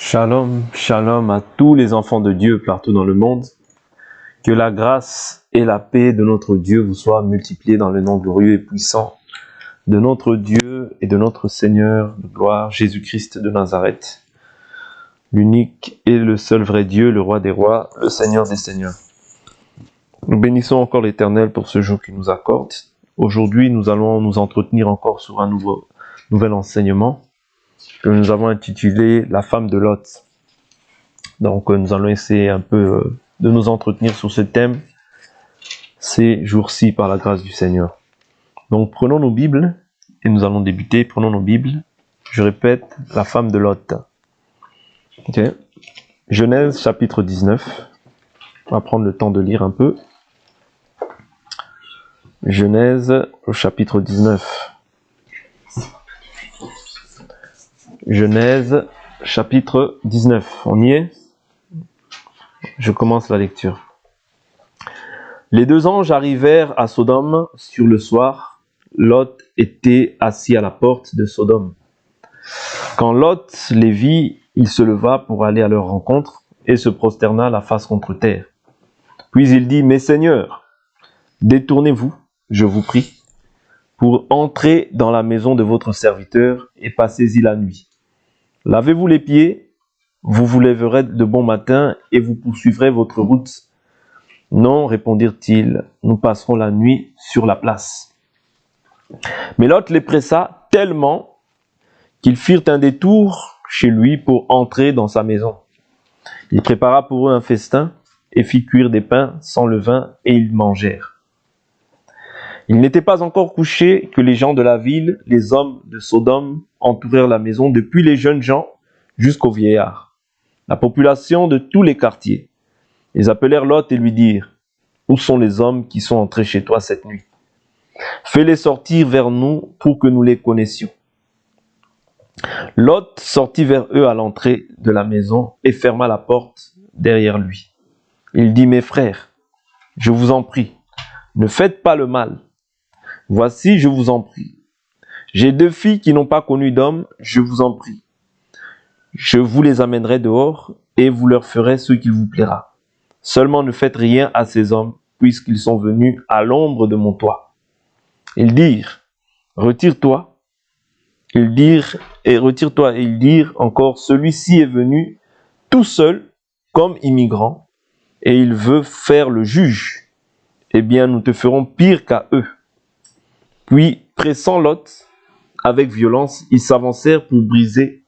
Shalom, shalom à tous les enfants de Dieu partout dans le monde. Que la grâce et la paix de notre Dieu vous soient multipliées dans le nom glorieux et puissant de notre Dieu et de notre Seigneur de gloire, Jésus-Christ de Nazareth, l'unique et le seul vrai Dieu, le roi des rois, le Seigneur des seigneurs. Nous bénissons encore l'Éternel pour ce jour qu'il nous accorde. Aujourd'hui, nous allons nous entretenir encore sur un nouvel enseignement que nous avons intitulé « La femme de Lot ». Donc nous allons essayer un peu de nous entretenir sur ce thème ces jours-ci par la grâce du Seigneur. Donc prenons nos Bibles et nous allons débuter. Prenons nos Bibles. Je répète, la femme de Lot. Okay. Genèse chapitre 19. On va prendre le temps de lire un peu. Genèse au chapitre 19. Genèse chapitre 19. On y est ? Je commence la lecture. Les deux anges arrivèrent à Sodome sur le soir. Lot était assis à la porte de Sodome. Quand Lot les vit, il se leva pour aller à leur rencontre et se prosterna la face contre terre. Puis il dit : « Mes seigneurs, détournez-vous, je vous prie, pour entrer dans la maison de votre serviteur et passez-y la nuit. Lavez-vous les pieds, vous vous lèverez de bon matin et vous poursuivrez votre route. » « Non, répondirent-ils, nous passerons la nuit sur la place. » Mais Lot les pressa tellement qu'ils firent un détour chez lui pour entrer dans sa maison. Il prépara pour eux un festin et fit cuire des pains sans levain et ils mangèrent. Il n'était pas encore couché que les gens de la ville, les hommes de Sodome, entourèrent la maison depuis les jeunes gens jusqu'aux vieillards, la population de tous les quartiers. Ils appelèrent Lot et lui dirent : « Où sont les hommes qui sont entrés chez toi cette nuit ? Fais-les sortir vers nous pour que nous les connaissions. » Lot sortit vers eux à l'entrée de la maison et ferma la porte derrière lui. Il dit : « Mes frères, je vous en prie, ne faites pas le mal. Voici, je vous en prie. J'ai 2 filles qui n'ont pas connu d'homme, je vous en prie. Je vous les amènerai dehors et vous leur ferez ce qu'il vous plaira. Seulement ne faites rien à ces hommes, puisqu'ils sont venus à l'ombre de mon toit. » Ils dirent : « Retire-toi. » Retire-toi. Et ils dirent encore : « Celui-ci est venu tout seul, comme immigrant, et il veut faire le juge. Eh bien, nous te ferons pire qu'à eux. » Puis, pressant Lot avec violence, ils s'avancèrent pour briser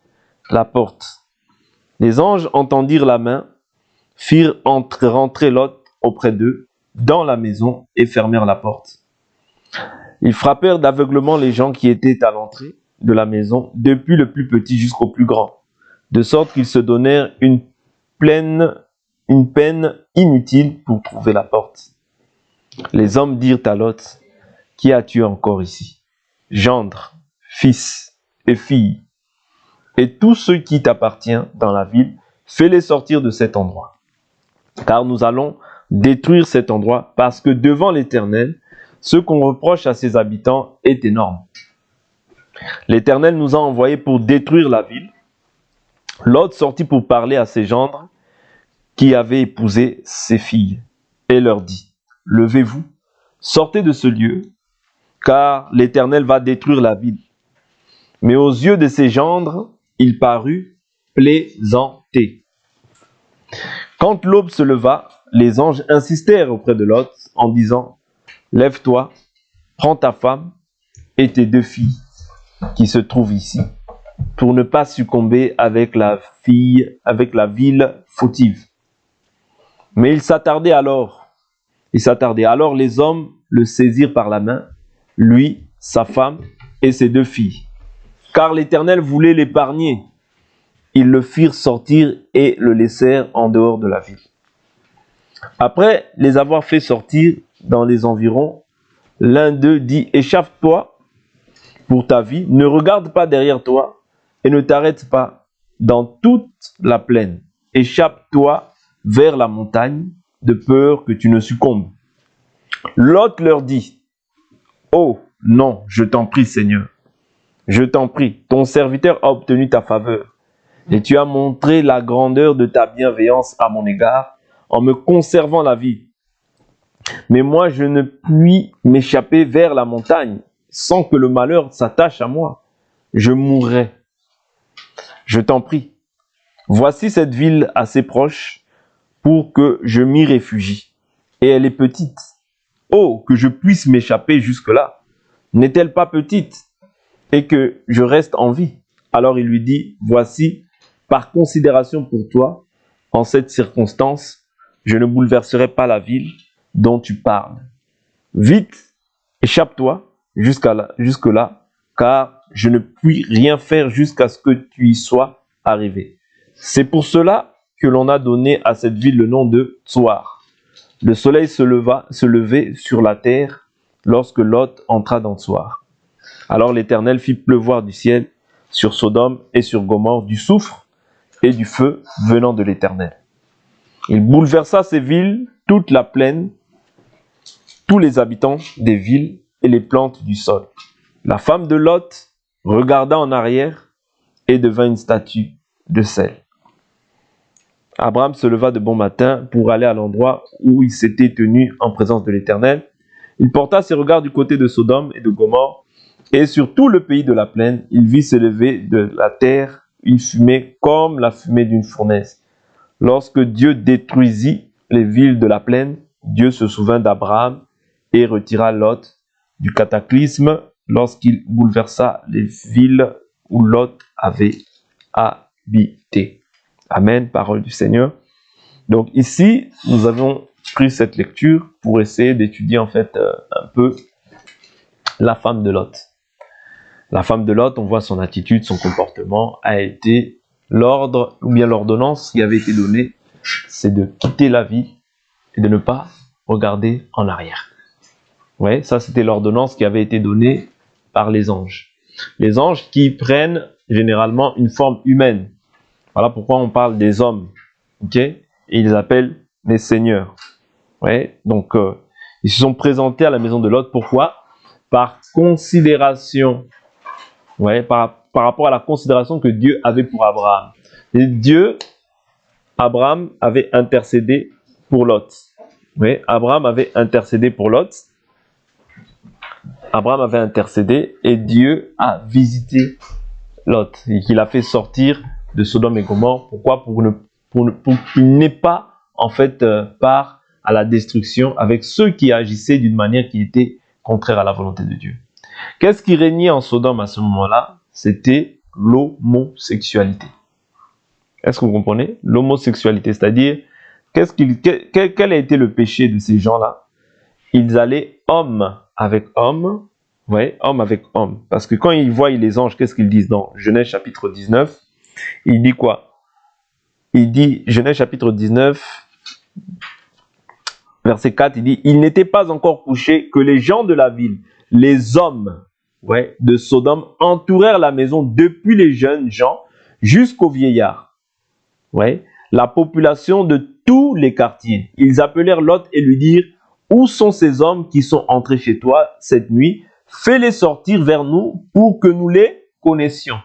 la porte. Les anges entendirent la main, firent rentrer Lot auprès d'eux, dans la maison, et fermèrent la porte. Ils frappèrent d'aveuglement les gens qui étaient à l'entrée de la maison, depuis le plus petit jusqu'au plus grand, de sorte qu'ils se donnèrent une peine inutile pour trouver la porte. Les hommes dirent à Lot : « Qui as-tu encore ici ? Gendre, fils et filles, et tous ceux qui t'appartiennent dans la ville, fais-les sortir de cet endroit. Car nous allons détruire cet endroit, parce que devant l'Éternel, ce qu'on reproche à ses habitants est énorme. L'Éternel nous a envoyés pour détruire la ville. » Lot sortit pour parler à ses gendres qui avaient épousé ses filles, et leur dit : « Levez-vous, sortez de ce lieu, car l'Éternel va détruire la ville. » Mais aux yeux de ses gendres, il parut plaisanter. Quand l'aube se leva, les anges insistèrent auprès de Lot en disant : « Lève-toi, prends ta femme et tes 2 filles qui se trouvent ici, pour ne pas succomber avec la ville fautive. » Mais il s'attardait alors. Alors les hommes le saisirent par la main, lui, sa femme et ses 2 filles. Car l'Éternel voulait l'épargner. Ils le firent sortir et le laissèrent en dehors de la ville. Après les avoir fait sortir dans les environs, l'un d'eux dit : « Échappe-toi pour ta vie, ne regarde pas derrière toi et ne t'arrête pas dans toute la plaine. Échappe-toi vers la montagne, de peur que tu ne succombes. » Lot leur dit : « Oh non, je t'en prie, Seigneur. Je t'en prie, ton serviteur a obtenu ta faveur. Et tu as montré la grandeur de ta bienveillance à mon égard en me conservant la vie. Mais moi, je ne puis m'échapper vers la montagne sans que le malheur s'attache à moi. Je mourrai. Je t'en prie. Voici cette ville assez proche pour que je m'y réfugie. Et elle est petite. Oh, que je puisse m'échapper jusque-là. N'est-elle pas petite et que je reste en vie? Alors il lui dit, voici, par considération pour toi, en cette circonstance, je ne bouleverserai pas la ville dont tu parles. Vite, échappe-toi jusque-là, car je ne puis rien faire jusqu'à ce que tu y sois arrivé. C'est pour cela que l'on a donné à cette ville le nom de Tsoar. Le soleil se levait sur la terre lorsque Lot entra dans Tsoar. Alors l'Éternel fit pleuvoir du ciel sur Sodome et sur Gomorrhe du soufre et du feu venant de l'Éternel. Il bouleversa ces villes, toute la plaine, tous les habitants des villes et les plantes du sol. La femme de Lot regarda en arrière et devint une statue de sel. Abraham se leva de bon matin pour aller à l'endroit où il s'était tenu en présence de l'Éternel. Il porta ses regards du côté de Sodome et de Gomorrhe, et sur tout le pays de la plaine, il vit s'élever de la terre une fumée comme la fumée d'une fournaise. Lorsque Dieu détruisit les villes de la plaine, Dieu se souvint d'Abraham et retira Lot du cataclysme lorsqu'il bouleversa les villes où Lot avait habité. Amen, parole du Seigneur. Donc ici, nous avons pris cette lecture pour essayer d'étudier en fait un peu la femme de Lot. La femme de Lot, on voit son attitude, son comportement, a été l'ordre ou bien l'ordonnance qui avait été donnée, c'est de quitter la vie et de ne pas regarder en arrière. Ouais, ça c'était l'ordonnance qui avait été donnée par les anges. Les anges qui prennent généralement une forme humaine. Voilà pourquoi on parle des hommes. Ok? Et ils les appellent les seigneurs. Ouais, donc ils se sont présentés à la maison de Lot. Pourquoi? Par considération. Ouais, par rapport à la considération que Dieu avait pour Abraham. Et Abraham avait intercédé pour Lot. Oui, Abraham avait intercédé pour Lot. Abraham avait intercédé et Dieu a visité Lot. Et qu'il a fait sortir de Sodome et Gomorrhe. Pourquoi? Pour qu'il n'ait pas, en fait, part à la destruction avec ceux qui agissaient d'une manière qui était contraire à la volonté de Dieu. Qu'est-ce qui régnait en Sodome à ce moment-là? C'était l'homosexualité. Est-ce que vous comprenez? L'homosexualité, c'est-à-dire, quel a été le péché de ces gens-là? Ils allaient homme avec homme, ouais, homme avec homme. Parce que quand ils voient les anges, qu'est-ce qu'ils disent dans Genèse chapitre 19? Il dit quoi? Il dit, Genèse chapitre 19, verset 4, il dit, il n'était pas encore couché que les gens de la ville, les hommes, ouais, de Sodome, entourèrent la maison depuis les jeunes gens jusqu'aux vieillards. Ouais, la population de tous les quartiers. Ils appelèrent Lot et lui dirent, où sont ces hommes qui sont entrés chez toi cette nuit? Fais-les sortir vers nous pour que nous les connaissions.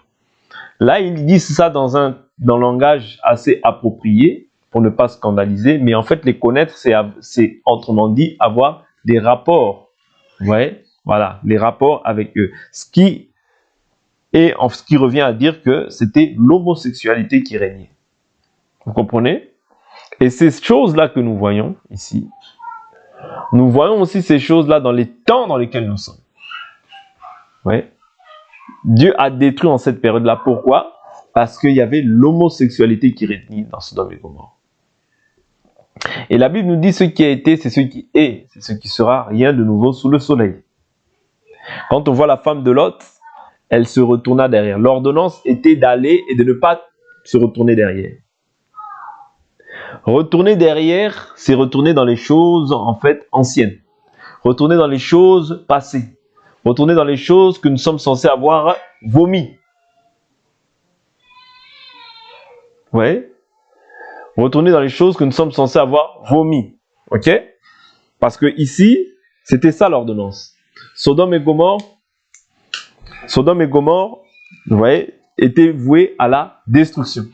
Là, ils disent ça dans un langage assez approprié pour ne pas scandaliser, mais en fait, les connaître, c'est autrement dit avoir des rapports. Ouais, voilà, les rapports avec eux. Ce qui revient à dire que c'était l'homosexualité qui régnait. Vous comprenez? Et ces choses-là que nous voyons ici, nous voyons aussi ces choses-là dans les temps dans lesquels nous sommes. Ouais. Dieu a détruit en cette période-là. Pourquoi? Parce qu'il y avait l'homosexualité qui régnait dans Sodome et Gomorrhe. Et la Bible nous dit ce qui a été, c'est ce qui est, c'est ce qui sera, rien de nouveau sous le soleil. Quand on voit la femme de Lot, elle se retourna derrière. L'ordonnance était d'aller et de ne pas se retourner derrière. Retourner derrière, c'est retourner dans les choses en fait anciennes. Retourner dans les choses passées. Retourner dans les choses que nous sommes censés avoir vomi. Ouais. Retourner dans les choses que nous sommes censés avoir vomi. Ok? Parce que ici, c'était ça l'ordonnance. Sodome et Gomorrhe, vous voyez, était vouée à la destruction.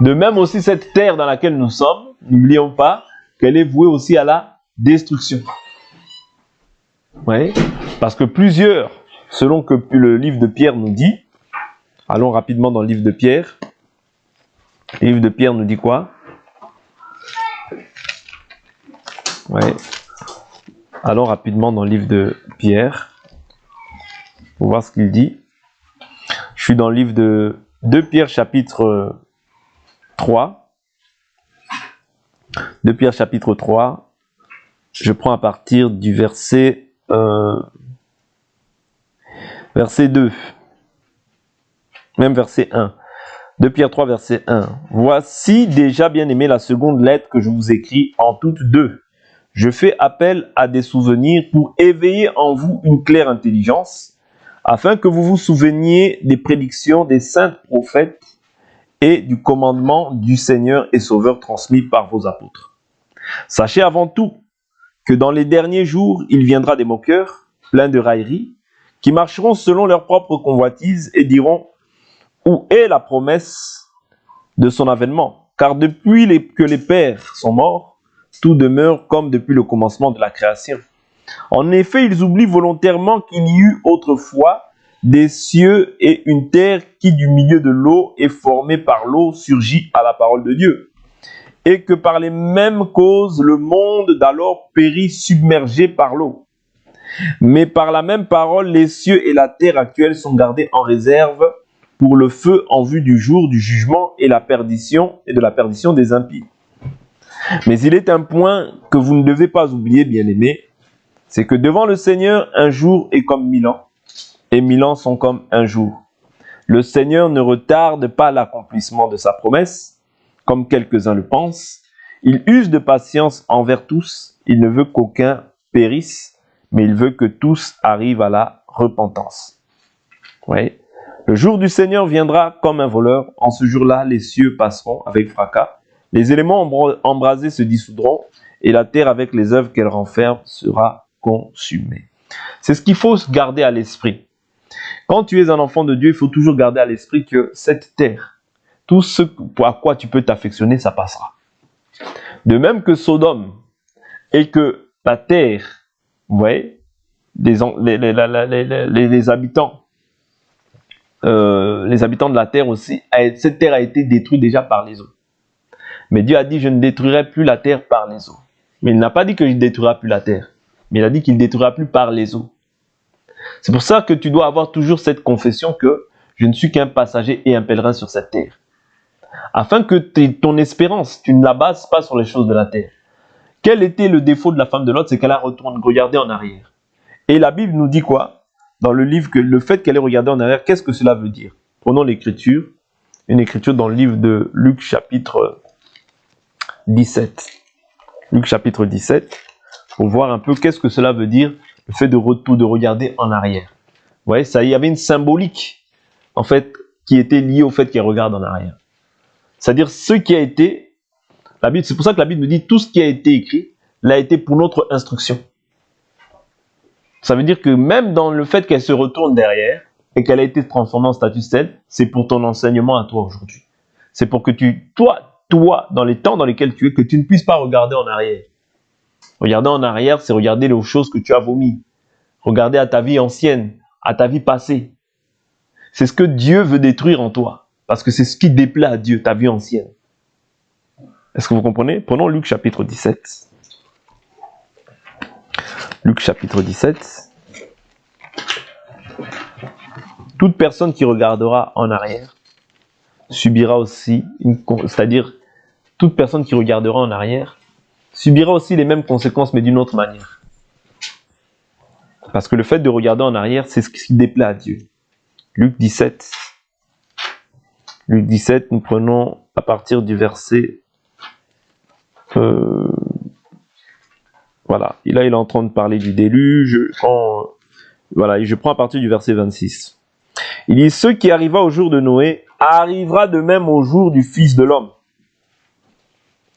De même aussi cette terre dans laquelle nous sommes, n'oublions pas qu'elle est vouée aussi à la destruction. Oui, parce que plusieurs, selon que le livre de Pierre nous dit, allons rapidement dans le livre de Pierre. Le livre de Pierre nous dit quoi? Oui. Allons rapidement dans le livre de Pierre pour voir ce qu'il dit. Je suis dans le livre de 2 Pierre chapitre 3. 2 Pierre chapitre 3. Je prends à partir du verset 2. Même verset 1. 2 Pierre 3, verset 1. Voici déjà, bien aimé, la seconde lettre que je vous écris en toutes deux. Je fais appel à des souvenirs pour éveiller en vous une claire intelligence, afin que vous vous souveniez des prédictions des saints prophètes et du commandement du Seigneur et Sauveur transmis par vos apôtres. Sachez avant tout que dans les derniers jours, il viendra des moqueurs, pleins de railleries, qui marcheront selon leur propre convoitise et diront: où est la promesse de son avènement? Car depuis que les pères sont morts, tout demeure comme depuis le commencement de la création. En effet, ils oublient volontairement qu'il y eut autrefois des cieux et une terre qui du milieu de l'eau et formée par l'eau surgit à la parole de Dieu. Et que par les mêmes causes, le monde d'alors périt submergé par l'eau. Mais par la même parole, les cieux et la terre actuelle sont gardés en réserve pour le feu en vue du jour du jugement et de la perdition des impies. Mais il est un point que vous ne devez pas oublier, bien-aimés, c'est que devant le Seigneur, un jour est comme 1000 ans, et 1000 ans sont comme un jour. Le Seigneur ne retarde pas l'accomplissement de sa promesse, comme quelques-uns le pensent. Il use de patience envers tous, il ne veut qu'aucun périsse, mais il veut que tous arrivent à la repentance. Oui. Le jour du Seigneur viendra comme un voleur. En ce jour-là, les cieux passeront avec fracas. Les éléments embrasés se dissoudront et la terre avec les œuvres qu'elle renferme sera consumée. C'est ce qu'il faut garder à l'esprit. Quand tu es un enfant de Dieu, il faut toujours garder à l'esprit que cette terre, tout ce à quoi tu peux t'affectionner, ça passera. De même que Sodome et que la terre, vous voyez, les habitants de la terre aussi, cette terre a été détruite déjà par les eaux. Mais Dieu a dit: je ne détruirai plus la terre par les eaux. Mais il n'a pas dit que je ne détruirai plus la terre, mais il a dit qu'il ne détruira plus par les eaux. C'est pour ça que tu dois avoir toujours cette confession que je ne suis qu'un passager et un pèlerin sur cette terre. Afin que ton espérance, tu ne la bases pas sur les choses de la terre. Quel était le défaut de la femme de Lot? C'est qu'elle a regardé en arrière. Et la Bible nous dit quoi? Dans le livre, que le fait qu'elle ait regardé en arrière, qu'est-ce que cela veut dire? Prenons l'écriture, une écriture dans le livre de Luc chapitre 17. Luc chapitre 17, pour voir un peu qu'est-ce que cela veut dire, le fait de regarder en arrière. Vous voyez, il y avait une symbolique, en fait, qui était liée au fait qu'elle regarde en arrière. C'est-à-dire, ce qui a été, la Bible, c'est pour ça que la Bible nous dit, tout ce qui a été écrit, l'a été pour notre instruction. Ça veut dire que même dans le fait qu'elle se retourne derrière, et qu'elle a été transformée en statue stèle, c'est pour ton enseignement à toi aujourd'hui. C'est pour que toi, dans les temps dans lesquels tu es, que tu ne puisses pas regarder en arrière. Regarder en arrière, c'est regarder les choses que tu as vomies. Regarder à ta vie ancienne, à ta vie passée. C'est ce que Dieu veut détruire en toi. Parce que c'est ce qui déplaît à Dieu, ta vie ancienne. Est-ce que vous comprenez? Prenons Luc chapitre 17. Luc chapitre 17. Toute personne qui regardera en arrière subira aussi, c'est-à-dire toute personne qui regardera en arrière subira aussi les mêmes conséquences, mais d'une autre manière. Parce que le fait de regarder en arrière, c'est ce qui déplaît à Dieu. Luc 17. Luc 17, nous prenons à partir du verset... voilà, et là il est en train de parler du déluge. Je prends à partir du verset 26. Il dit: ce qui arriva au jour de Noé arrivera de même au jour du Fils de l'homme.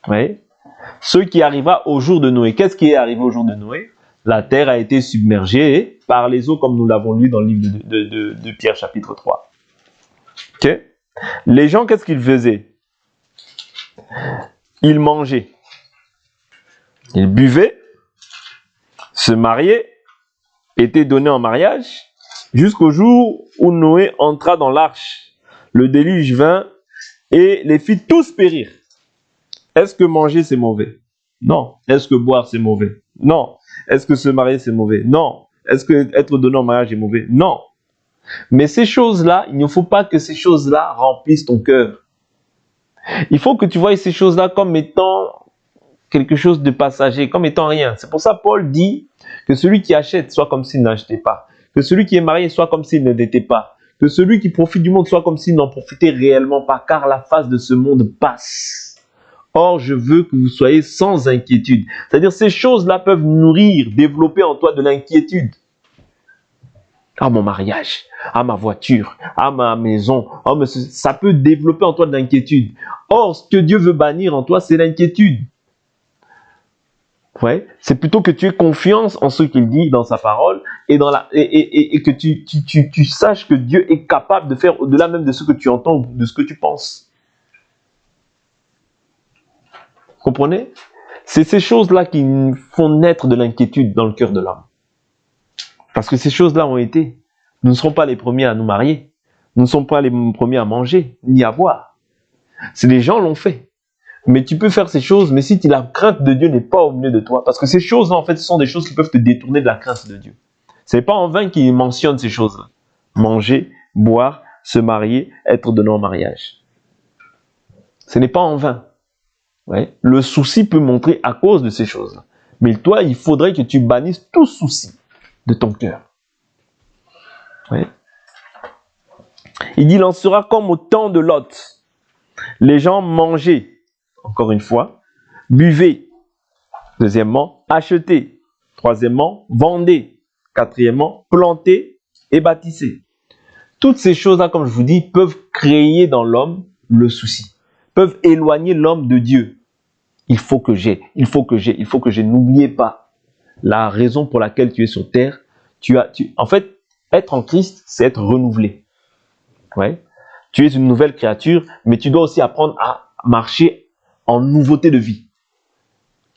Vous voyez? Ce qui arriva au jour de Noé. Qu'est-ce qui est arrivé au jour de Noé? La terre a été submergée par les eaux, comme nous l'avons lu dans le livre de Pierre chapitre 3. Ok? Les gens, qu'est-ce qu'ils faisaient? Ils mangeaient, ils buvaient, se mariaient, étaient donnés en mariage, jusqu'au jour où Noé entra dans l'arche. Le déluge vint et les fit tous périr. Est-ce que manger c'est mauvais? Non. Est-ce que boire c'est mauvais? Non. Est-ce que se marier c'est mauvais? Non. Est-ce que être donné en mariage est mauvais? Non. Mais ces choses-là, il ne faut pas que ces choses-là remplissent ton cœur. Il faut que tu vois ces choses-là comme étant quelque chose de passager, comme étant rien. C'est pour ça que Paul dit que celui qui achète soit comme s'il n'achetait pas, que celui qui est marié soit comme s'il ne l'était pas, que celui qui profite du monde soit comme s'il n'en profitait réellement pas, car la face de ce monde passe. Or, je veux que vous soyez sans inquiétude. C'est-à-dire, ces choses-là peuvent nourrir, développer en toi de l'inquiétude. Ah, mon mariage, ah, ma voiture, ah, ma maison, oh, mais ça peut développer en toi de l'inquiétude. Or, ce que Dieu veut bannir en toi, c'est l'inquiétude. Ouais, c'est plutôt que tu aies confiance en ce qu'il dit dans sa parole et que tu saches que Dieu est capable de faire au-delà même de ce que tu entends, de ce que tu penses. Vous comprenez? C'est ces choses-là qui font naître de l'inquiétude dans le cœur de l'homme. Parce que ces choses-là ont été. Nous ne serons pas les premiers à nous marier. Nous ne sommes pas les premiers à manger, ni à boire. C'est les gens l'ont fait. Mais tu peux faire ces choses, mais si la crainte de Dieu n'est pas au milieu de toi, parce que ces choses-là, en fait, ce sont des choses qui peuvent te détourner de la crainte de Dieu. Ce n'est pas en vain qu'il mentionne ces choses-là. Manger, boire, se marier, être donné en mariage. Ce n'est pas en vain. Ouais. Le souci peut montrer à cause de ces choses-là. Mais toi, il faudrait que tu bannisses tout souci de ton cœur. Ouais. Il en sera comme au temps de Lot. Les gens mangeaient, encore une fois, buvaient, deuxièmement, achetaient, troisièmement, vendaient, quatrièmement, plantaient et bâtissaient. Toutes ces choses-là, comme je vous dis, peuvent créer dans l'homme le souci, peuvent éloigner l'homme de Dieu. Il faut que j'ai. N'oubliez pas la raison pour laquelle tu es sur terre. En fait, être en Christ, c'est être renouvelé. Ouais. Tu es une nouvelle créature, mais tu dois aussi apprendre à marcher en nouveauté de vie.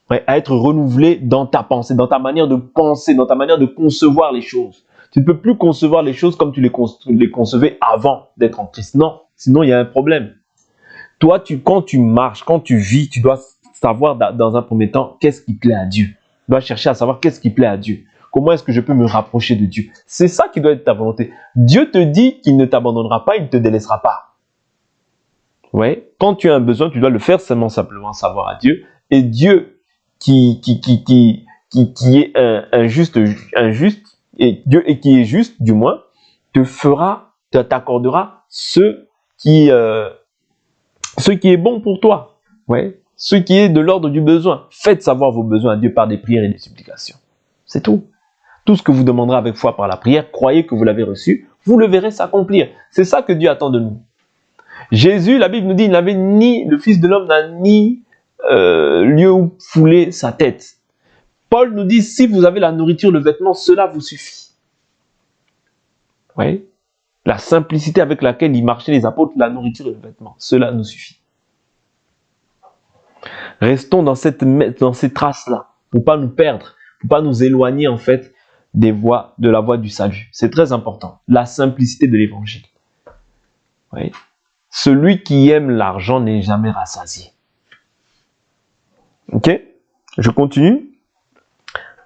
Ouais, à être renouvelé dans ta pensée, dans ta manière de penser, dans ta manière de concevoir les choses. Tu ne peux plus concevoir les choses comme tu les concevais avant d'être en Christ. Non, sinon il y a un problème. Toi, quand tu marches, quand tu vis, tu dois savoir dans un premier temps qu'est-ce qui plaît à Dieu. Tu dois chercher à savoir qu'est-ce qui plaît à Dieu. Comment est-ce que je peux me rapprocher de Dieu? C'est ça qui doit être ta volonté. Dieu te dit qu'il ne t'abandonnera pas, il ne te délaissera pas. Ouais. Quand tu as un besoin, tu dois le faire simplement savoir à Dieu. Et Dieu qui est injuste, et Dieu et qui est juste, du moins, t'accordera ce qui est bon pour toi. Ouais. Ce qui est de l'ordre du besoin. Faites savoir vos besoins à Dieu par des prières et des supplications. C'est tout. Tout ce que vous demanderez avec foi par la prière, croyez que vous l'avez reçu, vous le verrez s'accomplir. C'est ça que Dieu attend de nous. Jésus, la Bible nous dit, le Fils de l'homme n'a ni lieu où fouler sa tête. Paul nous dit, si vous avez la nourriture, le vêtement, cela vous suffit. Oui. La simplicité avec laquelle ils marchaient les apôtres, la nourriture et le vêtement, cela nous suffit. Restons dans ces traces-là, pour ne pas nous perdre, pour ne pas nous éloigner en fait de la voie du salut. C'est très important. La simplicité de l'évangile. Oui. Celui qui aime l'argent n'est jamais rassasié. Ok? Je continue.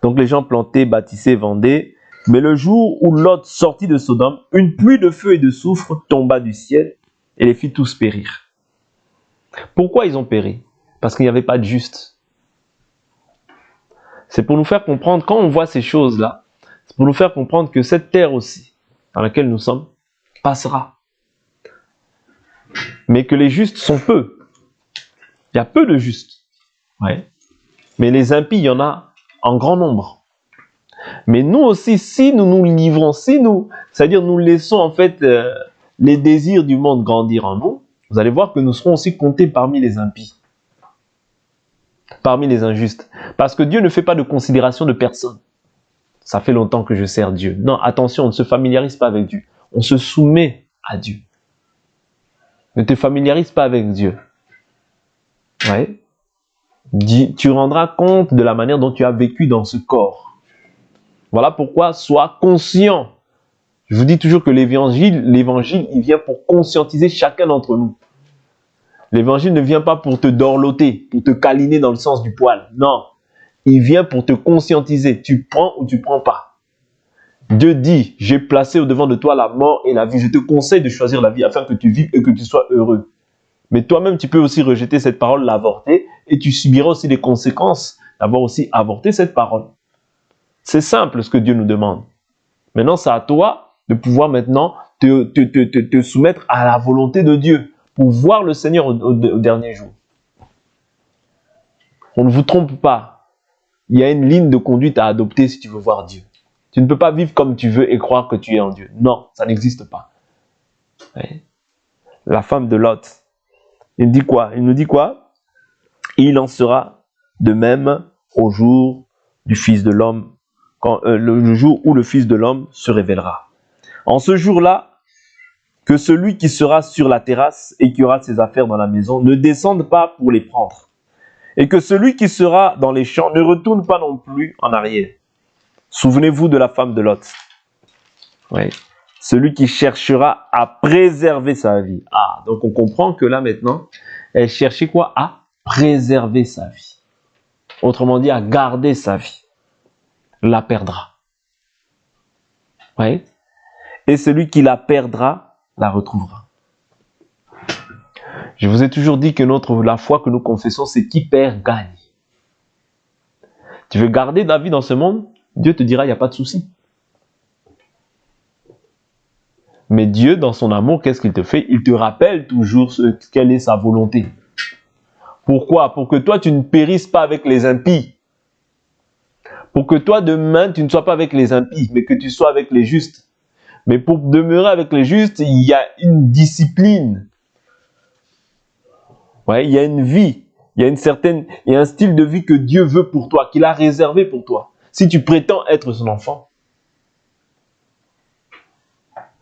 Donc les gens plantaient, bâtissaient, vendaient. Mais le jour où Lot sortit de Sodome, une pluie de feu et de soufre tomba du ciel et les fit tous périr. Pourquoi ils ont péri? Parce qu'il n'y avait pas de juste. C'est pour nous faire comprendre, quand on voit ces choses-là, c'est pour nous faire comprendre que cette terre aussi, dans laquelle nous sommes, passera. Mais que les justes sont peu. Il y a peu de justes. Ouais. Mais les impies, il y en a en grand nombre. Mais nous aussi, si nous nous livrons, c'est-à-dire nous laissons en fait les désirs du monde grandir en nous, vous allez voir que nous serons aussi comptés parmi les impies. Parmi les injustes. Parce que Dieu ne fait pas de considération de personne. Ça fait longtemps que je sers Dieu. Non, attention, on ne se familiarise pas avec Dieu. On se soumet à Dieu. Ne te familiarise pas avec Dieu. Ouais. Tu rendras compte de la manière dont tu as vécu dans ce corps. Voilà pourquoi sois conscient. Je vous dis toujours que l'évangile, il vient pour conscientiser chacun d'entre nous. L'évangile ne vient pas pour te dorloter, pour te câliner dans le sens du poil. Non. Il vient pour te conscientiser. Tu prends ou tu prends pas. Dieu dit, j'ai placé au-devant de toi la mort et la vie. Je te conseille de choisir la vie afin que tu vives et que tu sois heureux. Mais toi-même, tu peux aussi rejeter cette parole, l'avorter, et tu subiras aussi les conséquences d'avoir aussi avorté cette parole. C'est simple ce que Dieu nous demande. Maintenant, c'est à toi de pouvoir maintenant te soumettre à la volonté de Dieu pour voir le Seigneur au dernier jour. On ne vous trompe pas. Il y a une ligne de conduite à adopter si tu veux voir Dieu. Tu ne peux pas vivre comme tu veux et croire que tu es en Dieu. Non, ça n'existe pas. Oui. La femme de Lot, il dit quoi? Il nous dit quoi? Il en sera de même au jour du Fils de l'homme, le jour où le Fils de l'homme se révélera. En ce jour-là, que celui qui sera sur la terrasse et qui aura ses affaires dans la maison ne descende pas pour les prendre. Et que celui qui sera dans les champs ne retourne pas non plus en arrière. Souvenez-vous de la femme de Lot. Oui. Celui qui cherchera à préserver sa vie. Ah, donc on comprend que là maintenant, elle cherchait quoi? À préserver sa vie. Autrement dit, à garder sa vie. La perdra. Oui. Et celui qui la perdra, la retrouvera. Je vous ai toujours dit que la foi que nous confessons, c'est qui perd, gagne. Tu veux garder ta vie dans ce monde? Dieu te dira, il n'y a pas de souci. Mais Dieu, dans son amour, qu'est-ce qu'il te fait? Il te rappelle toujours quelle est sa volonté. Pourquoi? Pour que toi, tu ne périsses pas avec les impies. Pour que toi, demain, tu ne sois pas avec les impies, mais que tu sois avec les justes. Mais pour demeurer avec les justes, il y a une discipline. Ouais, il y a une vie. Il y a un style de vie que Dieu veut pour toi, qu'il a réservé pour toi. Si tu prétends être son enfant.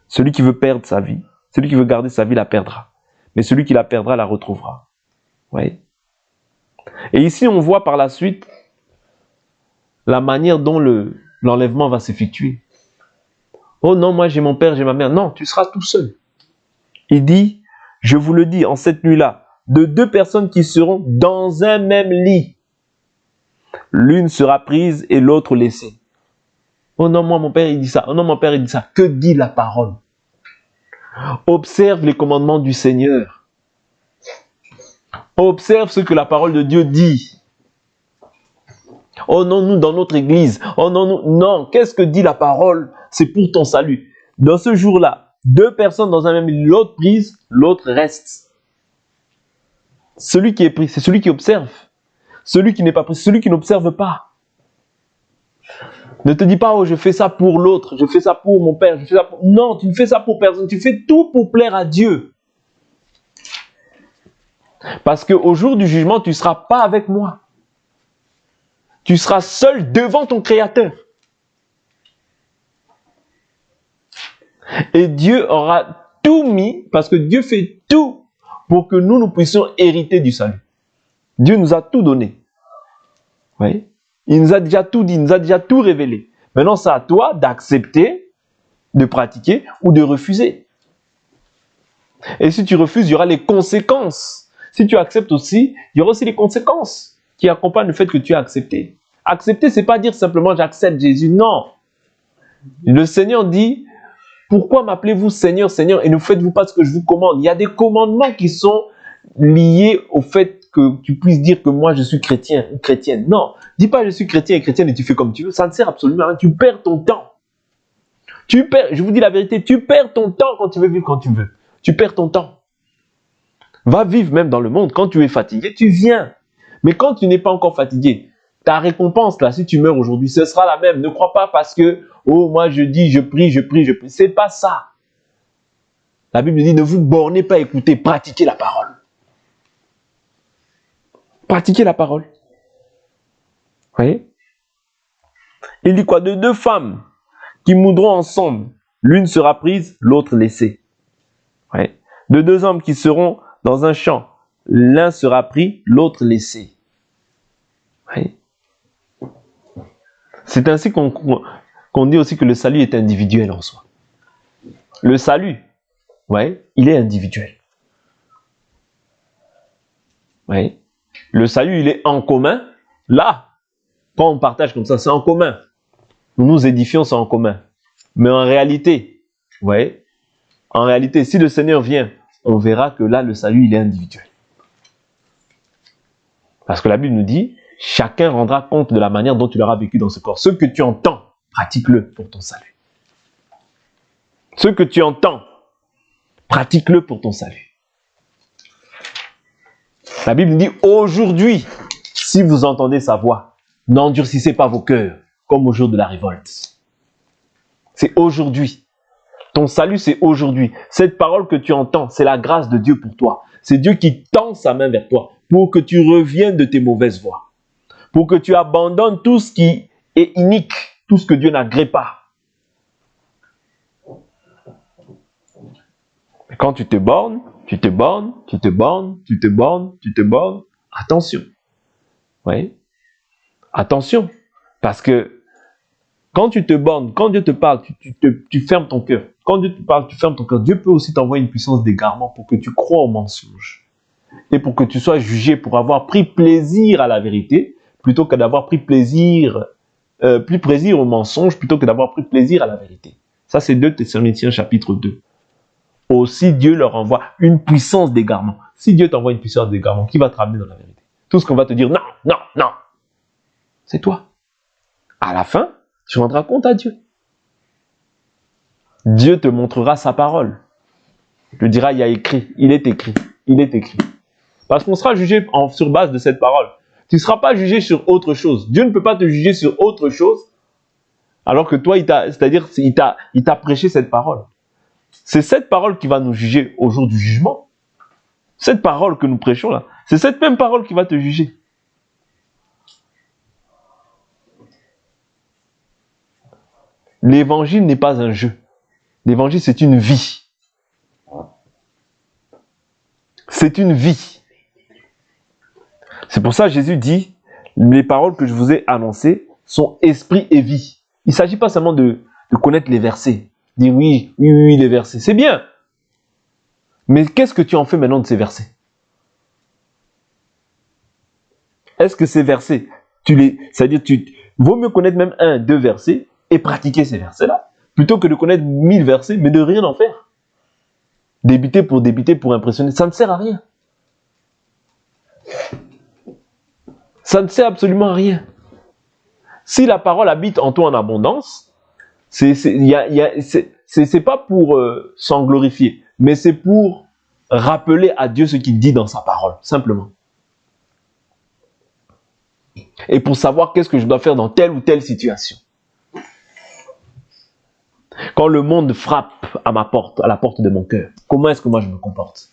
Celui qui veut perdre sa vie, celui qui veut garder sa vie la perdra. Mais celui qui la perdra la retrouvera. Oui. Et ici, on voit par la suite la manière dont l'enlèvement va s'effectuer. Oh non, moi j'ai mon père, j'ai ma mère. Non, tu seras tout seul. Il dit, je vous le dis, en cette nuit-là, de deux personnes qui seront dans un même lit, l'une sera prise et l'autre laissée. Oh non, moi mon père il dit ça. Oh non, mon père il dit ça. Que dit la parole? Observe les commandements du Seigneur. Observe ce que la parole de Dieu dit. Oh non, nous dans notre église. Oh non, nous. Non, qu'est-ce que dit la parole? C'est pour ton salut. Dans ce jour-là, deux personnes dans un même lit, l'autre prise, l'autre reste. Celui qui est pris, c'est celui qui observe. Celui qui n'est pas pris, c'est celui qui n'observe pas. Ne te dis pas, oh, je fais ça pour l'autre, je fais ça pour mon père, je fais ça pour... Non, tu ne fais ça pour personne, tu fais tout pour plaire à Dieu. Parce qu'au jour du jugement, tu ne seras pas avec moi. Tu seras seul devant ton Créateur. Et Dieu aura tout mis, parce que Dieu fait tout pour que nous puissions hériter du salut. Dieu nous a tout donné. Oui. Il nous a déjà tout dit, il nous a déjà tout révélé. Maintenant, c'est à toi d'accepter, de pratiquer ou de refuser. Et si tu refuses, il y aura les conséquences. Si tu acceptes aussi, il y aura aussi les conséquences qui accompagnent le fait que tu as accepté. Accepter, ce n'est pas dire simplement j'accepte Jésus. Non. Le Seigneur dit, pourquoi m'appelez-vous Seigneur, Seigneur, et ne faites-vous pas ce que je vous commande? Il y a des commandements qui sont liés au fait que tu puisses dire que moi je suis chrétien ou chrétienne. Non, dis pas je suis chrétien et chrétienne et tu fais comme tu veux, ça ne sert absolument à rien, tu perds ton temps. Je vous dis la vérité, tu perds ton temps quand tu veux vivre quand tu veux. Tu perds ton temps. Va vivre même dans le monde, quand tu es fatigué, tu viens. Mais quand tu n'es pas encore fatigué, ta récompense là, si tu meurs aujourd'hui, ce sera la même. Ne crois pas parce que, oh moi je dis, je prie. C'est pas ça. La Bible dit, ne vous bornez pas à écouter, pratiquez la parole. Pratiquez la parole. Vous voyez? Il dit quoi? De deux femmes qui moudront ensemble, l'une sera prise, l'autre laissée. Ouais. De deux hommes qui seront dans un champ, l'un sera pris, l'autre laissé. Oui. C'est ainsi qu'on dit aussi que le salut est individuel en soi. Le salut, ouais, il est individuel. Ouais. Le salut, il est en commun. Là, quand on partage comme ça, c'est en commun. Nous nous édifions, c'est en commun. Mais en réalité, ouais, en réalité, si le Seigneur vient, on verra que là, le salut, il est individuel. Parce que la Bible nous dit, chacun rendra compte de la manière dont tu l'auras vécu dans ce corps. Ce que tu entends, pratique-le pour ton salut. Ce que tu entends, pratique-le pour ton salut. La Bible dit, aujourd'hui, si vous entendez sa voix, n'endurcissez pas vos cœurs, comme au jour de la révolte. C'est aujourd'hui. Ton salut, c'est aujourd'hui. Cette parole que tu entends, c'est la grâce de Dieu pour toi. C'est Dieu qui tend sa main vers toi pour que tu reviennes de tes mauvaises voies. Pour que tu abandonnes tout ce qui est inique, tout ce que Dieu n'agrée pas. Et quand tu te bornes, attention. Oui. Attention. Parce que quand tu te bornes, quand Dieu te parle, tu fermes ton cœur. Quand Dieu te parle, tu fermes ton cœur. Dieu peut aussi t'envoyer une puissance d'égarement pour que tu crois au mensonge. Et pour que tu sois jugé pour avoir pris plaisir à la vérité, plutôt que d'avoir pris plaisir au mensonge, plutôt que d'avoir pris plaisir à la vérité. Ça, c'est 2 Thessaloniciens chapitre 2. Aussi, Dieu leur envoie une puissance d'égarement. Si Dieu t'envoie une puissance d'égarement, qui va te ramener dans la vérité? Tout ce qu'on va te dire, non, non, non. C'est toi. À la fin, tu rendras compte à Dieu. Dieu te montrera sa parole. Tu te diras, il y a écrit, il est écrit, il est écrit. Parce qu'on sera jugé sur base de cette parole. Tu ne seras pas jugé sur autre chose. Dieu ne peut pas te juger sur autre chose, alors que toi, il t'a prêché cette parole. C'est cette parole qui va nous juger au jour du jugement. Cette parole que nous prêchons là, c'est cette même parole qui va te juger. L'évangile n'est pas un jeu. L'évangile, c'est une vie. C'est une vie. C'est pour ça que Jésus dit, les paroles que je vous ai annoncées sont esprit et vie. Il ne s'agit pas seulement de connaître les versets. Dire oui, les versets. C'est bien. Mais qu'est-ce que tu en fais maintenant de ces versets? Est-ce que ces versets, c'est-à-dire, vaut mieux connaître même 1, 2 versets et pratiquer ces versets-là, plutôt que de connaître 1000 versets, mais de rien en faire. Débiter pour impressionner, ça ne sert à rien. Ça ne sert absolument à rien. Si la parole habite en toi en abondance, c'est pas pour s'en glorifier, mais c'est pour rappeler à Dieu ce qu'il dit dans sa parole, simplement. Et pour savoir qu'est-ce que je dois faire dans telle ou telle situation. Quand le monde frappe à ma porte, à la porte de mon cœur, comment est-ce que moi je me comporte?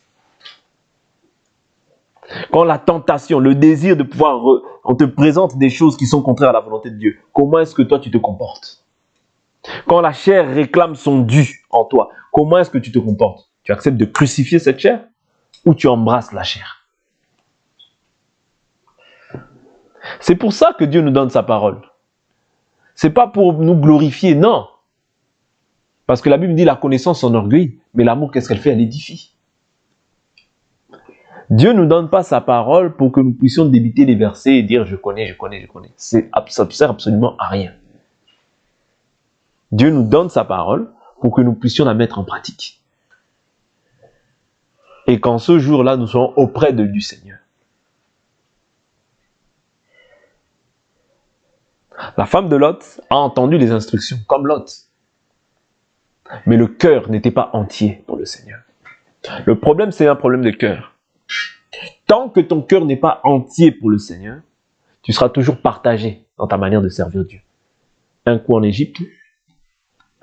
Quand la tentation, le désir de pouvoir, on te présente des choses qui sont contraires à la volonté de Dieu, comment est-ce que toi tu te comportes? Quand la chair réclame son dû en toi, comment est-ce que tu te comportes? Tu acceptes de crucifier cette chair ou tu embrasses la chair? C'est pour ça que Dieu nous donne sa parole. C'est pas pour nous glorifier, non. Parce que la Bible dit la connaissance s'enorgueillit, mais l'amour, qu'est-ce qu'elle fait? Elle édifie. Dieu ne nous donne pas sa parole pour que nous puissions débiter les versets et dire je connais. Ça ne sert absolument à rien. Dieu nous donne sa parole pour que nous puissions la mettre en pratique. Et qu'en ce jour-là, nous soyons auprès du Seigneur. La femme de Lot a entendu les instructions, comme Lot. Mais le cœur n'était pas entier pour le Seigneur. Le problème, c'est un problème de cœur. Tant que ton cœur n'est pas entier pour le Seigneur, tu seras toujours partagé dans ta manière de servir Dieu. Un coup en Égypte,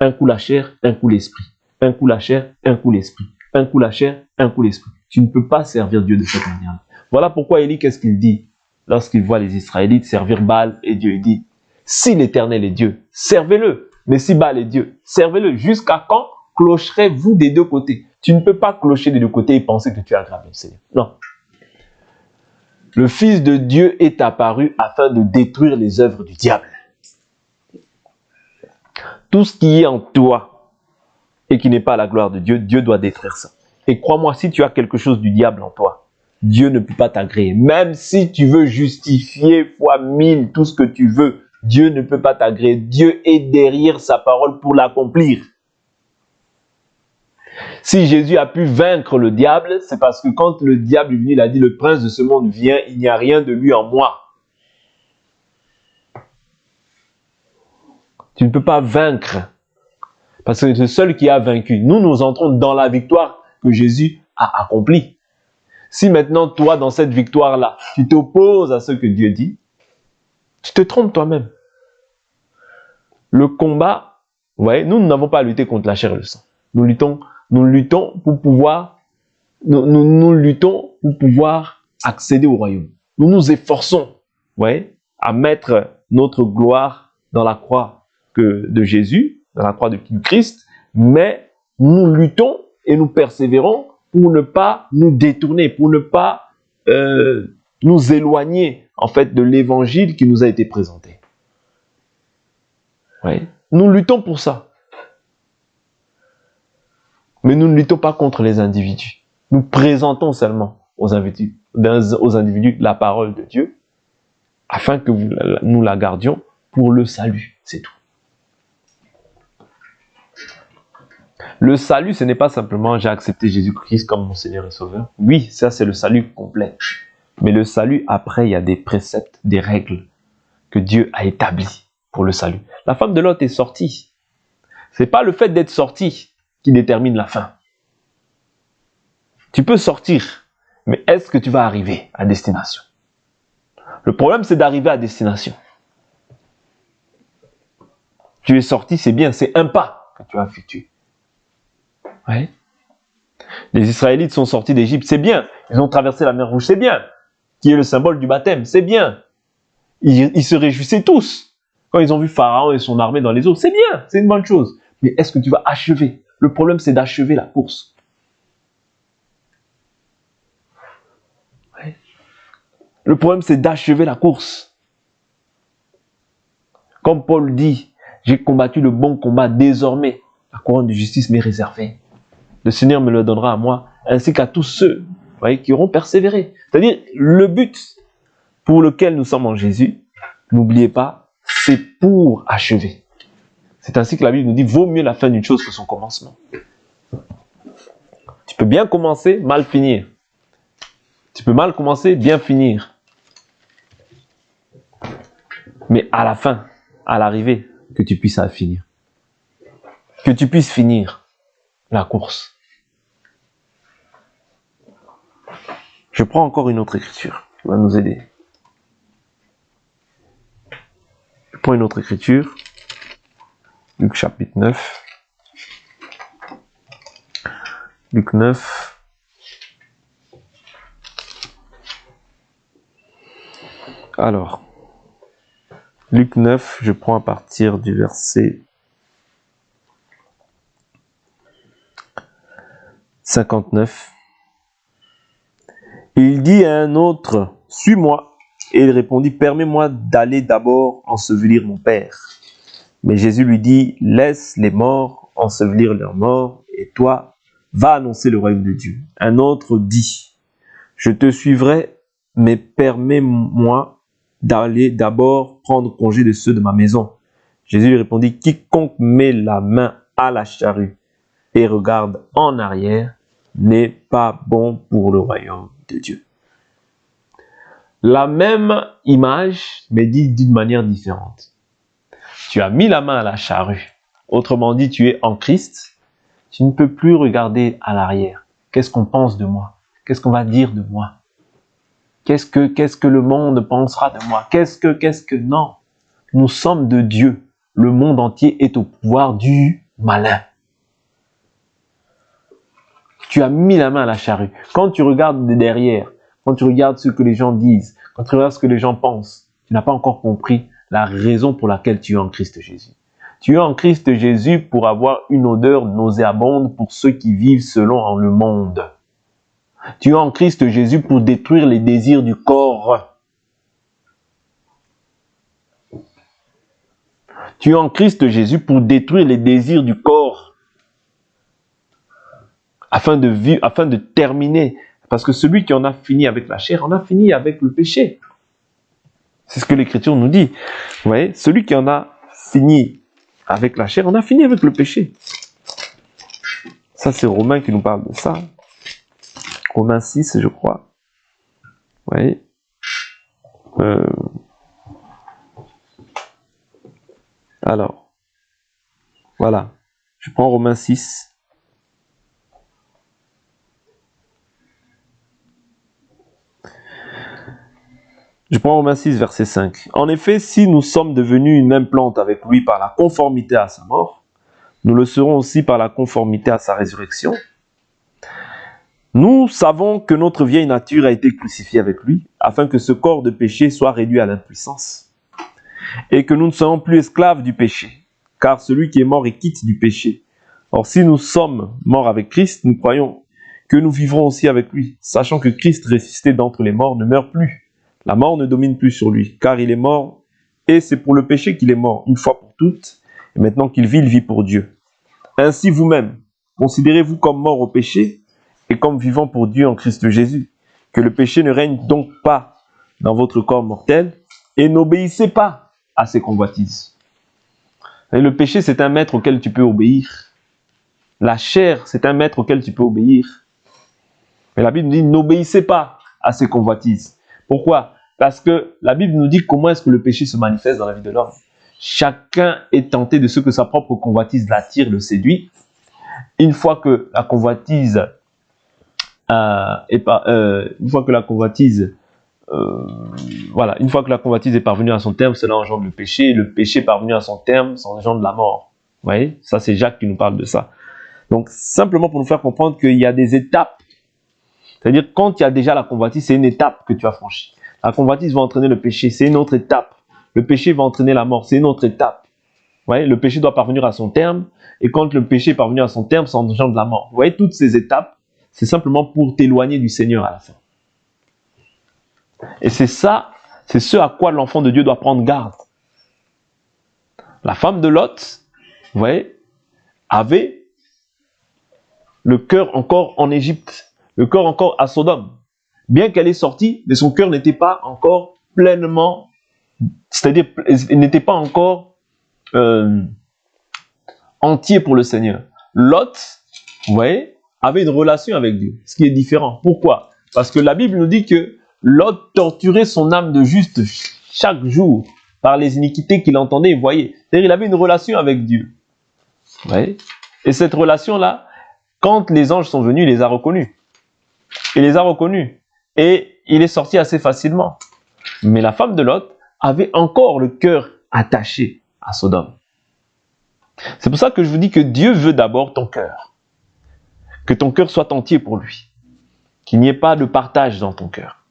un coup la chair, un coup l'esprit. Un coup la chair, un coup l'esprit. Un coup la chair, un coup l'esprit. Tu ne peux pas servir Dieu de cette manière. Voilà pourquoi Élie, qu'est-ce qu'il dit lorsqu'il voit les Israélites servir Baal et Dieu? Il dit, si l'Éternel est Dieu, servez-le. Mais si Baal est Dieu, servez-le. Jusqu'à quand clocherez-vous des deux côtés? Tu ne peux pas clocher des deux côtés et penser que tu es agréable au Seigneur. Non. Le Fils de Dieu est apparu afin de détruire les œuvres du diable. Tout ce qui est en toi et qui n'est pas à la gloire de Dieu, Dieu doit détruire ça. Et crois-moi, si tu as quelque chose du diable en toi, Dieu ne peut pas t'agréer. Même si tu veux justifier fois 1000 tout ce que tu veux, Dieu ne peut pas t'agréer. Dieu est derrière sa parole pour l'accomplir. Si Jésus a pu vaincre le diable, c'est parce que quand le diable est venu, il a dit, le prince de ce monde vient, il n'y a rien de lui en moi. Tu ne peux pas vaincre. Parce que c'est le seul qui a vaincu. Nous entrons dans la victoire que Jésus a accomplie. Si maintenant, toi, dans cette victoire-là, tu t'opposes à ce que Dieu dit, tu te trompes toi-même. Le combat, vous voyez, nous n'avons pas à lutter contre la chair et le sang. Nous luttons pour pouvoir, nous luttons pour pouvoir accéder au royaume. Nous nous efforçons, vous voyez, à mettre notre gloire dans la croix de Jésus, dans la croix de Christ, mais nous luttons et nous persévérons pour ne pas nous détourner, pour ne pas nous éloigner en fait de l'évangile qui nous a été présenté. Ouais. Nous luttons pour ça. Mais nous ne luttons pas contre les individus. Nous présentons seulement aux individus la parole de Dieu afin que nous la gardions pour le salut. C'est tout. Le salut, ce n'est pas simplement j'ai accepté Jésus-Christ comme mon Seigneur et Sauveur. Oui, ça c'est le salut complet. Mais le salut, après, il y a des préceptes, des règles que Dieu a établies pour le salut. La femme de Lot est sortie. Ce n'est pas le fait d'être sorti qui détermine la fin. Tu peux sortir, mais est-ce que tu vas arriver à destination? Le problème, c'est d'arriver à destination. Tu es sorti, c'est bien, c'est un pas que tu as effectué. Ouais. Les Israélites sont sortis d'Égypte, c'est bien. Ils ont traversé la mer Rouge, c'est bien. Qui est le symbole du baptême, c'est bien. Ils se réjouissaient tous quand ils ont vu Pharaon et son armée dans les eaux. C'est bien, c'est une bonne chose. Mais est-ce que tu vas achever? Le problème, c'est d'achever la course. Ouais. Le problème, c'est d'achever la course. Comme Paul dit, j'ai combattu le bon combat, désormais la couronne de justice m'est réservée. Le Seigneur me le donnera à moi, ainsi qu'à tous ceux, qui auront persévéré. C'est-à-dire, le but pour lequel nous sommes en Jésus, n'oubliez pas, c'est pour achever. C'est ainsi que la Bible nous dit, vaut mieux la fin d'une chose que son commencement. Tu peux bien commencer, mal finir. Tu peux mal commencer, bien finir. Mais à la fin, à l'arrivée, que tu puisses finir. Que tu puisses finir la course. Je prends encore une autre écriture qui va nous aider. Je prends une autre écriture. Luc chapitre 9. Luc 9. Alors, Luc 9, je prends à partir du verset 59. Il dit à un autre, « Suis-moi ». Et il répondit, « Permets-moi d'aller d'abord ensevelir mon père. » Mais Jésus lui dit, « Laisse les morts ensevelir leurs morts, et toi, va annoncer le royaume de Dieu. » Un autre dit, « Je te suivrai, mais permets-moi d'aller d'abord prendre congé de ceux de ma maison. » Jésus lui répondit, « Quiconque met la main à la charrue et regarde en arrière n'est pas bon pour le royaume de Dieu. » La même image, mais dite d'une manière différente. Tu as mis la main à la charrue. Autrement dit, tu es en Christ. Tu ne peux plus regarder à l'arrière. Qu'est-ce qu'on pense de moi? Qu'est-ce qu'on va dire de moi? Qu'est-ce que le monde pensera de moi? Qu'est-ce que... Non. Nous sommes de Dieu. Le monde entier est au pouvoir du malin. Tu as mis la main à la charrue. Quand tu regardes derrière, quand tu regardes ce que les gens disent, quand tu regardes ce que les gens pensent, tu n'as pas encore compris la raison pour laquelle tu es en Christ Jésus. Tu es en Christ Jésus pour avoir une odeur nauséabonde pour ceux qui vivent selon le monde. Tu es en Christ Jésus pour détruire les désirs du corps. Tu es en Christ Jésus pour détruire les désirs du corps. Afin de vivre, afin de terminer. Parce que celui qui en a fini avec la chair, en a fini avec le péché. C'est ce que l'Écriture nous dit. Vous voyez, celui qui en a fini avec la chair, on a fini avec le péché. Ça, c'est Romains qui nous parle de ça. Romains 6, je crois. Vous voyez. Alors, voilà. Je prends Romains 6. Je prends Romains 6, verset 5. En effet, si nous sommes devenus une même plante avec lui par la conformité à sa mort, nous le serons aussi par la conformité à sa résurrection. Nous savons que notre vieille nature a été crucifiée avec lui, afin que ce corps de péché soit réduit à l'impuissance, et que nous ne soyons plus esclaves du péché, car celui qui est mort est quitte du péché. Or, si nous sommes morts avec Christ, nous croyons que nous vivrons aussi avec lui, sachant que Christ, ressuscité d'entre les morts, ne meurt plus. La mort ne domine plus sur lui, car il est mort, et c'est pour le péché qu'il est mort, une fois pour toutes, et maintenant qu'il vit, il vit pour Dieu. Ainsi vous-même, considérez-vous comme mort au péché, et comme vivant pour Dieu en Christ Jésus. Que le péché ne règne donc pas dans votre corps mortel, et n'obéissez pas à ses convoitises. Et le péché, c'est un maître auquel tu peux obéir. La chair, c'est un maître auquel tu peux obéir. Mais la Bible nous dit, n'obéissez pas à ses convoitises. Pourquoi? Parce que la Bible nous dit comment est-ce que le péché se manifeste dans la vie de l'homme. Chacun est tenté de ce que sa propre convoitise l'attire, le séduit. Une fois que la convoitise est parvenue à son terme, cela engendre le péché. Et le péché parvenu à son terme, ça engendre la mort. Vous voyez? Ça, c'est Jacques qui nous parle de ça. Donc, simplement pour nous faire comprendre qu'il y a des étapes. C'est-à-dire, quand il y a déjà la convoitise, c'est une étape que tu as franchie. La convoitise va entraîner le péché, c'est une autre étape. Le péché va entraîner la mort, c'est une autre étape. Vous voyez, le péché doit parvenir à son terme, et quand le péché est parvenu à son terme, ça engendre la mort. Vous voyez, toutes ces étapes, c'est simplement pour t'éloigner du Seigneur à la fin. Et c'est ça, c'est ce à quoi l'enfant de Dieu doit prendre garde. La femme de Lot, vous voyez, avait le cœur encore en Égypte, le cœur encore à Sodome. Bien qu'elle est sortie, mais son cœur n'était pas encore pleinement, c'est-à-dire, il n'était pas encore entier pour le Seigneur. Lot, vous voyez, avait une relation avec Dieu, ce qui est différent. Pourquoi? Parce que la Bible nous dit que Lot torturait son âme de juste chaque jour par les iniquités qu'il entendait et voyait. C'est-à-dire, il avait une relation avec Dieu. Vous voyez? Et cette relation-là, quand les anges sont venus, il les a reconnus. Il les a reconnus. Et il est sorti assez facilement. Mais la femme de Lot avait encore le cœur attaché à Sodome. C'est pour ça que je vous dis que Dieu veut d'abord ton cœur. Que ton cœur soit entier pour lui. Qu'il n'y ait pas de partage dans ton cœur.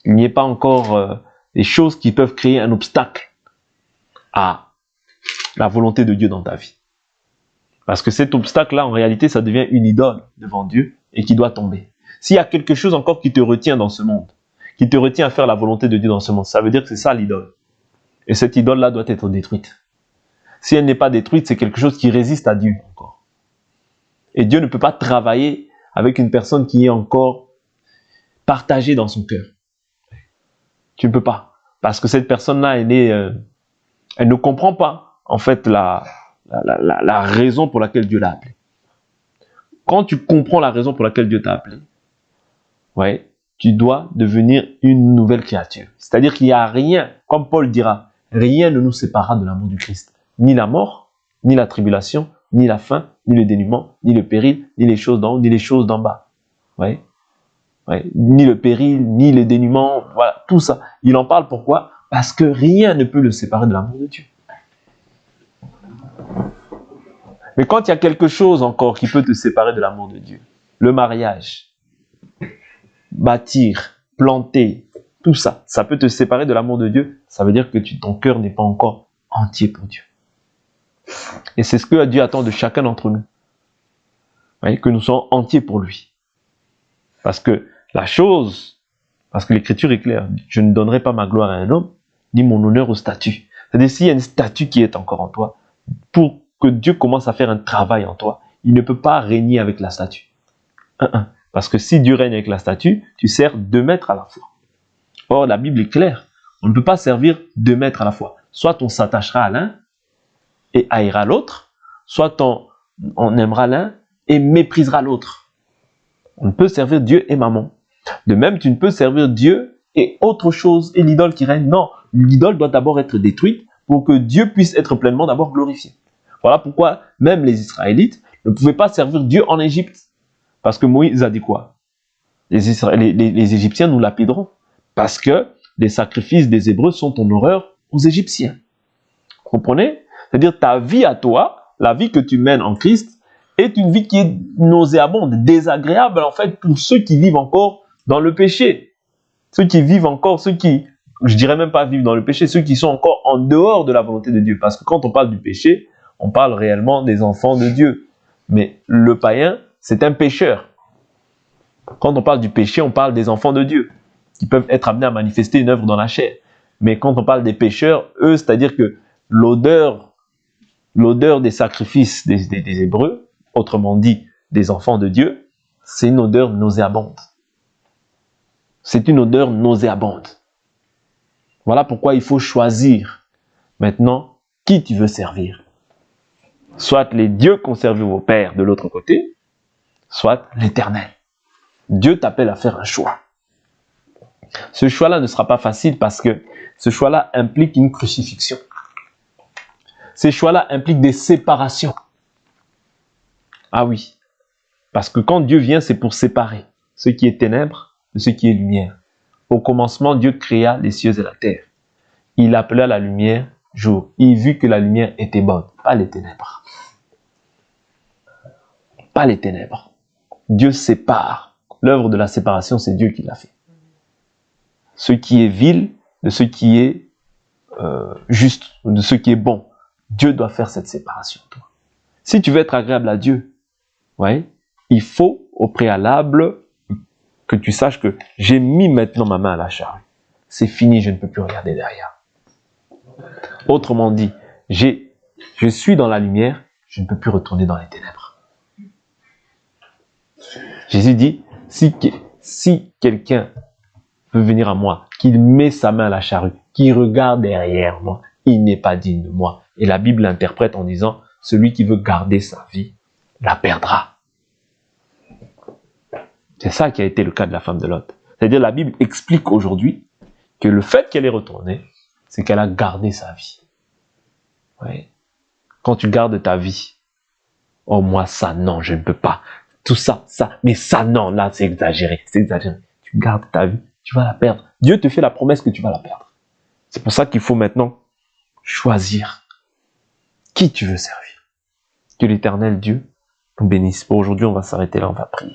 Qu'il n'y ait pas encore des choses qui peuvent créer un obstacle à la volonté de Dieu dans ta vie. Parce que cet obstacle-là, en réalité, ça devient une idole devant Dieu et qui doit tomber. S'il y a quelque chose encore qui te retient dans ce monde, qui te retient à faire la volonté de Dieu dans ce monde, ça veut dire que c'est ça l'idole. Et cette idole-là doit être détruite. Si elle n'est pas détruite, c'est quelque chose qui résiste à Dieu encore. Et Dieu ne peut pas travailler avec une personne qui est encore partagée dans son cœur. Tu ne peux pas. Parce que cette personne-là, elle ne comprend pas, en fait, la raison pour laquelle Dieu l'a appelée. Quand tu comprends la raison pour laquelle Dieu t'a appelé, ouais, tu dois devenir une nouvelle créature. C'est-à-dire qu'il n'y a rien, comme Paul dira, rien ne nous séparera de l'amour du Christ. Ni la mort, ni la tribulation, ni la faim, ni le dénuement, ni le péril, ni les choses d'en haut, ni les choses d'en bas. Ouais. Ouais. Ni le péril, ni le dénuement, voilà, tout ça. Il en parle pourquoi? Parce que rien ne peut le séparer de l'amour de Dieu. Mais quand il y a quelque chose encore qui peut te séparer de l'amour de Dieu, le mariage, bâtir, planter, tout ça, ça peut te séparer de l'amour de Dieu, ça veut dire que ton cœur n'est pas encore entier pour Dieu. Et c'est ce que Dieu attend de chacun d'entre nous. Voyez, que nous soyons entiers pour lui. Parce que l'Écriture est claire, je ne donnerai pas ma gloire à un homme, ni mon honneur au statut. C'est-à-dire, s'il y a une statue qui est encore en toi, pour que Dieu commence à faire un travail en toi, il ne peut pas régner avec la statue. Parce que si Dieu règne avec la statue, tu sers 2 maîtres à la fois. Or, la Bible est claire, on ne peut pas servir 2 maîtres à la fois. Soit on s'attachera à l'un et haïra l'autre, soit on aimera l'un et méprisera l'autre. On ne peut servir Dieu et maman. De même, tu ne peux servir Dieu et autre chose, et l'idole qui règne. Non, l'idole doit d'abord être détruite pour que Dieu puisse être pleinement d'abord glorifié. Voilà pourquoi même les Israélites ne pouvaient pas servir Dieu en Égypte. Parce que Moïse a dit quoi? Les Égyptiens nous lapideront. Parce que les sacrifices des Hébreux sont en horreur aux Égyptiens. Vous comprenez? C'est-à-dire ta vie à toi, la vie que tu mènes en Christ, est une vie qui est nauséabonde, désagréable en fait pour ceux qui vivent encore dans le péché. Ceux qui vivent encore, ceux qui, je dirais même pas vivent dans le péché, ceux qui sont encore en dehors de la volonté de Dieu. Parce que quand on parle du péché, on parle réellement des enfants de Dieu. Mais le païen, c'est un pécheur. Quand on parle du péché, on parle des enfants de Dieu, qui peuvent être amenés à manifester une œuvre dans la chair. Mais quand on parle des pécheurs, eux, c'est-à-dire que l'odeur des sacrifices des Hébreux, autrement dit des enfants de Dieu, c'est une odeur nauséabonde. C'est une odeur nauséabonde. Voilà pourquoi il faut choisir maintenant qui tu veux servir. Soit les dieux qu'ont servi vos pères de l'autre côté, soit l'Éternel. Dieu t'appelle à faire un choix. Ce choix-là ne sera pas facile parce que ce choix-là implique une crucifixion. Ces choix-là impliquent des séparations. Ah oui, parce que quand Dieu vient, c'est pour séparer ce qui est ténèbres de ce qui est lumière. Au commencement, Dieu créa les cieux et la terre. Il appela la lumière jour. Il vit que la lumière était bonne, pas les ténèbres. Pas les ténèbres. Dieu sépare. L'œuvre de la séparation, c'est Dieu qui l'a fait. Ce qui est vil de ce qui est juste, de ce qui est bon. Dieu doit faire cette séparation. Toi. Si tu veux être agréable à Dieu, ouais, il faut au préalable que tu saches que j'ai mis maintenant ma main à la charrue. C'est fini, je ne peux plus regarder derrière. Autrement dit, je suis dans la lumière, je ne peux plus retourner dans les ténèbres. Jésus dit, si quelqu'un veut venir à moi, qu'il met sa main à la charrue, qu'il regarde derrière moi, il n'est pas digne de moi. Et la Bible l'interprète en disant, celui qui veut garder sa vie, la perdra. C'est ça qui a été le cas de la femme de Lot. C'est-à-dire la Bible explique aujourd'hui que le fait qu'elle est retournée, c'est qu'elle a gardé sa vie. Ouais. Quand tu gardes ta vie, oh moi ça non, je ne peux pas. Tout ça, mais ça non, là c'est exagéré, c'est exagéré. Tu gardes ta vie, tu vas la perdre. Dieu te fait la promesse que tu vas la perdre. C'est pour ça qu'il faut maintenant choisir qui tu veux servir. Que l'Éternel Dieu nous bénisse. Pour aujourd'hui, on va s'arrêter là, on va prier.